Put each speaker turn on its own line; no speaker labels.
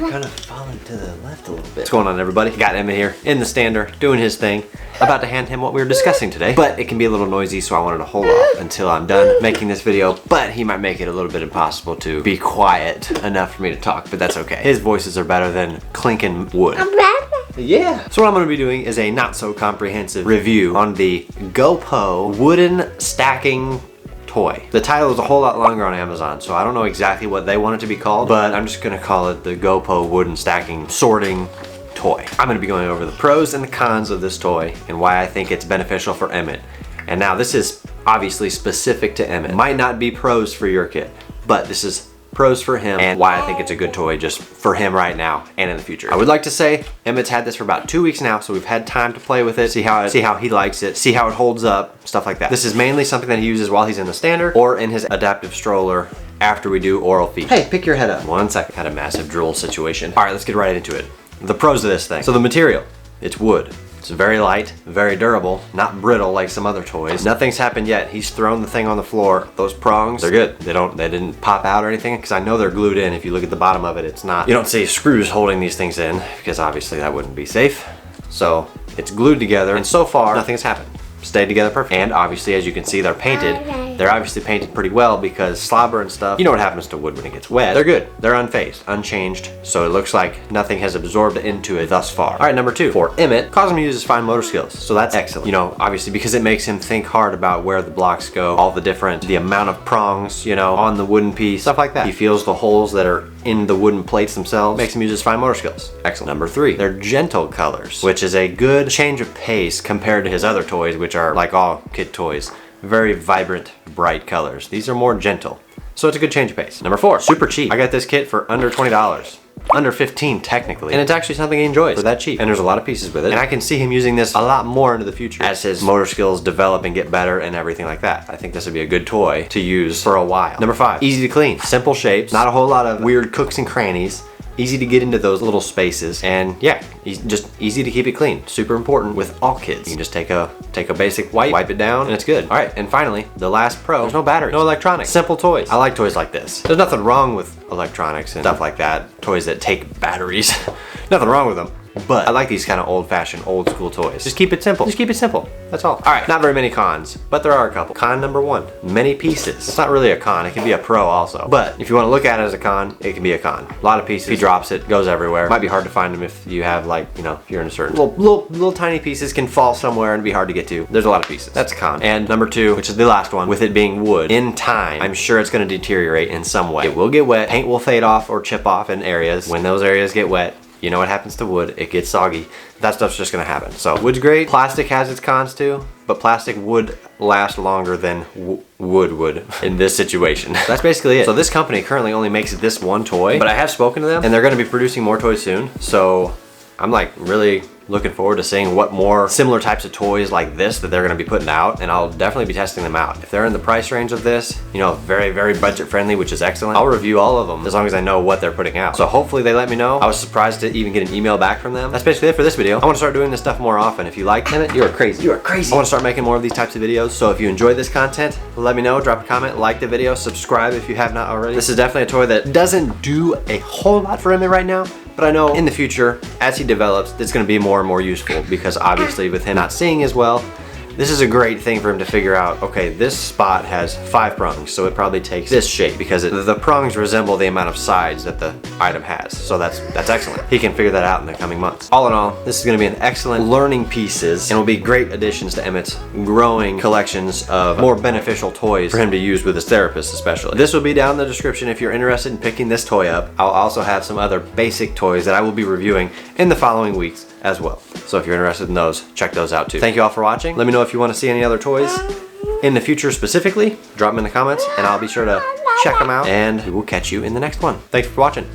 you're kind of falling to the left a little bit. What's going on, everybody? Got Emmett here in the stander, doing his thing. About to hand him what we were discussing today, but it can be a little noisy, so I wanted to hold off until I'm done making this video, but he might make it a little bit impossible to be quiet enough for me to talk, but that's okay. His voices are better than clinking wood. Yeah. So what I'm going to be doing is a not so comprehensive review on the GoPo wooden stacking toy. The title is a whole lot longer on Amazon, so I don't know exactly what they want it to be called, but I'm just going to call it the GoPo wooden stacking sorting toy. I'm going to be going over the pros and the cons of this toy and why I think it's beneficial for Emmett. And now this is obviously specific to Emmett. It might not be pros for your kid, but this is pros for him and why I think it's a good toy just for him right now and in the future. I would like to say Emmett's had this for about 2 weeks now, so we've had time to play with it, see how he likes it, see how it holds up, stuff like that. This is mainly something that he uses while he's in the stander or in his adaptive stroller after we do oral feed. Hey, pick your head up. 1 second. Had a massive drool situation. All right, let's get right into it. The pros of this thing. So the material, it's wood. It's very light, very durable, not brittle like some other toys. Nothing's happened yet. He's thrown the thing on the floor. Those prongs, they're good. They didn't pop out or anything because I know they're glued in. If you look at the bottom of it, it's not. You don't see screws holding these things in because obviously that wouldn't be safe. So it's glued together and so far nothing has happened. Stayed together perfect. And obviously, as you can see, they're painted. They're obviously painted pretty well because slobber and stuff, you know what happens to wood when it gets wet. They're good. They're unfazed, unchanged. So it looks like nothing has absorbed into it thus far. All right, number 2. For Emmett, cause him to use his fine motor skills. So that's excellent. You know, obviously because it makes him think hard about where the blocks go, all the amount of prongs, you know, on the wooden piece, stuff like that. He feels the holes that are in the wooden plates themselves, makes him use his fine motor skills. Excellent. Number 3, they're gentle colors, which is a good change of pace compared to his other toys, which are like all kid toys. Very vibrant, bright colors. These are more gentle. So it's a good change of pace. Number 4, super cheap. I got this kit for under $20. Under 15 technically. And it's actually something he enjoys for that cheap. And there's a lot of pieces with it. And I can see him using this a lot more into the future as his motor skills develop and get better and everything like that. I think this would be a good toy to use for a while. Number 5, easy to clean. Simple shapes, not a whole lot of weird cooks and crannies. Easy to get into those little spaces, and yeah, just easy to keep it clean. Super important with all kids. You can just take a basic wipe it down, and it's good. All right, and finally, the last pro, there's no batteries, no electronics, simple toys. I like toys like this. There's nothing wrong with electronics and stuff like that, toys that take batteries. Nothing wrong with them. But I like these kind of old-fashioned, old-school toys. Just keep it simple. Just keep it simple. That's all. All right, not very many cons, but there are a couple. Con number 1, many pieces. It's not really a con. It can be a pro also. But if you want to look at it as a con, it can be a con. A lot of pieces. If he drops it, goes everywhere. Might be hard to find them if you have like, you know, if you're in a certain little tiny pieces can fall somewhere and be hard to get to. There's a lot of pieces. That's a con. And number 2, which is the last one, with it being wood, in time, I'm sure it's going to deteriorate in some way. It will get wet. Paint will fade off or chip off in areas. When those areas get wet, you know what happens to wood, it gets soggy. That stuff's just gonna happen. So wood's great, plastic has its cons too, but plastic would last longer than wood would in this situation. That's basically it. So this company currently only makes this one toy, but I have spoken to them and they're gonna be producing more toys soon. So I'm like really looking forward to seeing what more similar types of toys like this that they're going to be putting out, and I'll definitely be testing them out. If they're in the price range of this, you know, very, very budget friendly, which is excellent, I'll review all of them as long as I know what they're putting out. So hopefully they let me know. I was surprised to even get an email back from them. That's basically it for this video. I want to start doing this stuff more often. If you like it, you are crazy. You are crazy. I want to start making more of these types of videos. So if you enjoy this content, let me know, drop a comment, like the video, subscribe if you have not already. This is definitely a toy that doesn't do a whole lot for Emmett right now, but I know in the future, as he develops, it's going to be more and more useful because obviously with him not seeing as well, this is a great thing for him to figure out, okay, this spot has 5 prongs, so it probably takes this shape because the prongs resemble the amount of sides that the item has. So that's excellent. He can figure that out in the coming months. All in all, this is going to be an excellent learning pieces and will be great additions to Emmett's growing collections of more beneficial toys for him to use with his therapist especially. This will be down in the description if you're interested in picking this toy up. I'll also have some other basic toys that I will be reviewing in the following weeks as well. So if you're interested in those, check those out too. Thank you all for watching. Let me know if you want to see any other toys in the future specifically. Drop them in the comments and I'll be sure to check them out, and we will catch you in the next one. Thanks for watching.